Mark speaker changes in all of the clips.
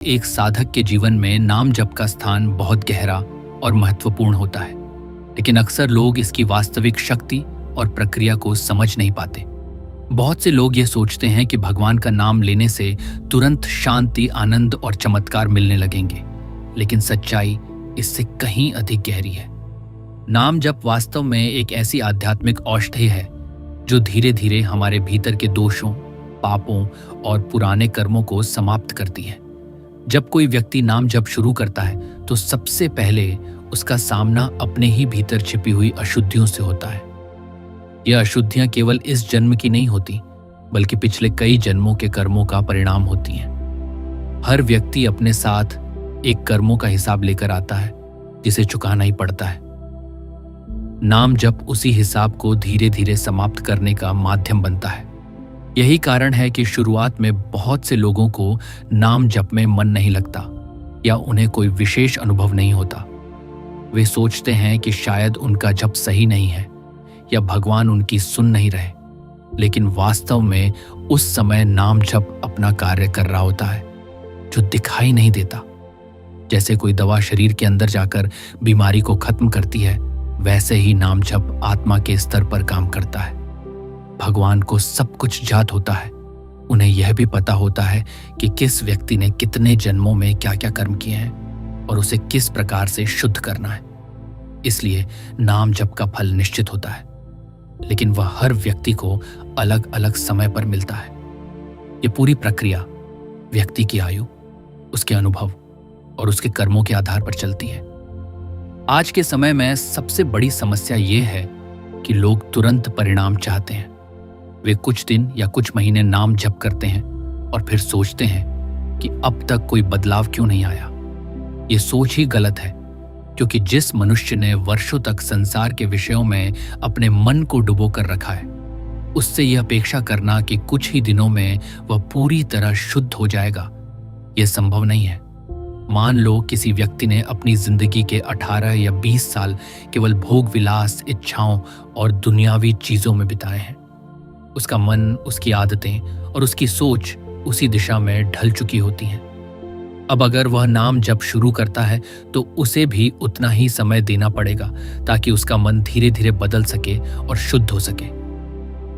Speaker 1: एक साधक के जीवन में नाम जप का स्थान बहुत गहरा और महत्वपूर्ण होता है, लेकिन अक्सर लोग इसकी वास्तविक शक्ति और प्रक्रिया को समझ नहीं पाते। बहुत से लोग ये सोचते हैं कि भगवान का नाम लेने से तुरंत शांति, आनंद और चमत्कार मिलने लगेंगे, लेकिन सच्चाई इससे कहीं अधिक गहरी है। नाम जप वास्तव में एक ऐसी आध्यात्मिक औषधि है जो धीरे धीरे हमारे भीतर के दोषों, पापों और पुराने कर्मों को समाप्त करती है। जब कोई व्यक्ति नाम जप शुरू करता है तो सबसे पहले उसका सामना अपने ही भीतर छिपी हुई अशुद्धियों से होता है। यह अशुद्धियां केवल इस जन्म की नहीं होती, बल्कि पिछले कई जन्मों के कर्मों का परिणाम होती हैं। हर व्यक्ति अपने साथ एक कर्मों का हिसाब लेकर आता है जिसे चुकाना ही पड़ता है। नाम जप उसी हिसाब को धीरे धीरे समाप्त करने का माध्यम बनता है। यही कारण है कि शुरुआत में बहुत से लोगों को नाम जप में मन नहीं लगता या उन्हें कोई विशेष अनुभव नहीं होता। वे सोचते हैं कि शायद उनका जप सही नहीं है या भगवान उनकी सुन नहीं रहे, लेकिन वास्तव में उस समय नाम जप अपना कार्य कर रहा होता है जो दिखाई नहीं देता। जैसे कोई दवा शरीर के अंदर जाकर बीमारी को खत्म करती है, वैसे ही नाम जप आत्मा के स्तर पर काम करता है। भगवान को सब कुछ ज्ञात होता है। उन्हें यह भी पता होता है कि किस व्यक्ति ने कितने जन्मों में क्या क्या कर्म किए हैं और उसे किस प्रकार से शुद्ध करना है। इसलिए नाम जप का फल निश्चित होता है, लेकिन वह हर व्यक्ति को अलग अलग समय पर मिलता है। यह पूरी प्रक्रिया व्यक्ति की आयु, उसके अनुभव और उसके कर्मों के आधार पर चलती है। आज के समय में सबसे बड़ी समस्या यह है कि लोग तुरंत परिणाम चाहते हैं। वे कुछ दिन या कुछ महीने नाम जप करते हैं और फिर सोचते हैं कि अब तक कोई बदलाव क्यों नहीं आया। ये सोच ही गलत है, क्योंकि जिस मनुष्य ने वर्षों तक संसार के विषयों में अपने मन को डुबो कर रखा है, उससे यह अपेक्षा करना कि कुछ ही दिनों में वह पूरी तरह शुद्ध हो जाएगा, यह संभव नहीं है। मान लो किसी व्यक्ति ने अपनी जिंदगी के 18 या 20 साल केवल भोग विलास, इच्छाओं और दुनियावी चीजों में बिताए हैं। उसका मन, उसकी आदतें और उसकी सोच उसी दिशा में ढल चुकी होती हैं। अब अगर वह नाम जप शुरू करता है तो उसे भी उतना ही समय देना पड़ेगा ताकि उसका मन धीरे धीरे बदल सके और शुद्ध हो सके।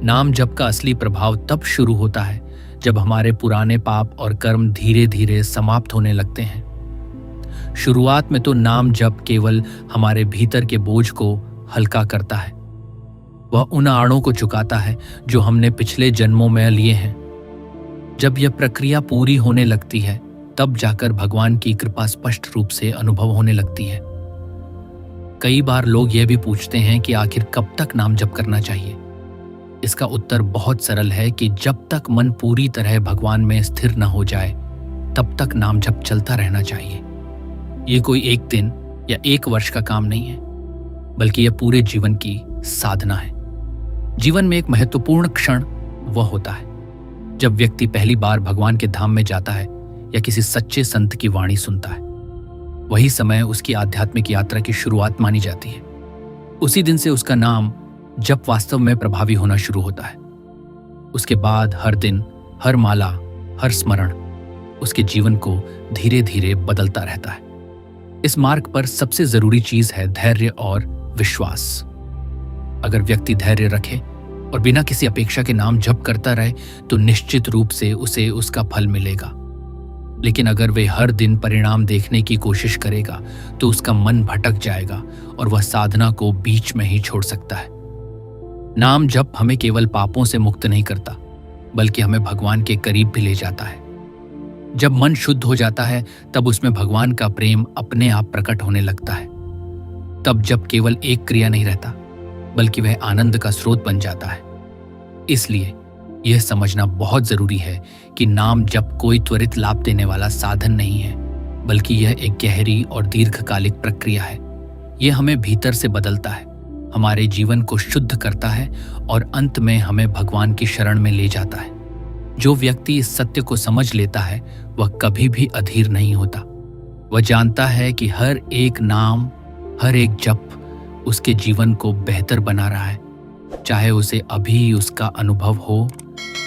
Speaker 1: नाम जप का असली प्रभाव तब शुरू होता है जब हमारे पुराने पाप और कर्म धीरे धीरे समाप्त होने लगते हैं। शुरुआत में तो नाम जप केवल हमारे भीतर के बोझ को हल्का करता है। वह उन आड़ों को चुकाता है जो हमने पिछले जन्मों में लिए हैं। जब यह प्रक्रिया पूरी होने लगती है, तब जाकर भगवान की कृपा स्पष्ट रूप से अनुभव होने लगती है। कई बार लोग यह भी पूछते हैं कि आखिर कब तक नाम जप करना चाहिए। इसका उत्तर बहुत सरल है कि जब तक मन पूरी तरह भगवान में स्थिर न हो जाए, तब तक नाम जप चलता रहना चाहिए। ये कोई एक दिन या एक वर्ष का काम नहीं है, बल्कि यह पूरे जीवन की साधना है। जीवन में एक महत्वपूर्ण क्षण वह होता है जब व्यक्ति पहली बार भगवान के धाम में जाता है या किसी सच्चे संत की वाणी सुनता है। वही समय उसकी आध्यात्मिक यात्रा की शुरुआत मानी जाती है। उसी दिन से उसका नाम जप वास्तव में प्रभावी होना शुरू होता है। उसके बाद हर दिन, हर माला, हर स्मरण उसके जीवन को धीरे धीरे बदलता रहता है। इस मार्ग पर सबसे जरूरी चीज है धैर्य और विश्वास। अगर व्यक्ति धैर्य रखे और बिना किसी अपेक्षा के नाम जप करता रहे तो निश्चित रूप से उसे उसका फल मिलेगा। लेकिन अगर वे हर दिन परिणाम देखने की कोशिश करेगा तो उसका मन भटक जाएगा और वह साधना को बीच में ही छोड़ सकता है। नाम जप हमें केवल पापों से मुक्त नहीं करता, बल्कि हमें भगवान के करीब भी ले जाता है। जब मन शुद्ध हो जाता है, तब उसमें भगवान का प्रेम अपने आप प्रकट होने लगता है। तब जब केवल एक क्रिया नहीं रहता, बल्कि वह आनंद का स्रोत बन जाता है। इसलिए यह समझना बहुत जरूरी है कि नाम जप कोई त्वरित लाभ देने वाला साधन नहीं है, बल्कि यह एक गहरी और दीर्घकालिक प्रक्रिया है। यह हमें भीतर से बदलता है, हमारे जीवन को शुद्ध करता है और अंत में हमें भगवान की शरण में ले जाता है। जो व्यक्ति इस सत्य को समझ लेता है, वह कभी भी अधीर नहीं होता। वह जानता है कि हर एक नाम, हर एक जप उसके जीवन को बेहतर बना रहा है, चाहे उसे अभी उसका अनुभव हो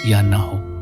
Speaker 1: या न हो।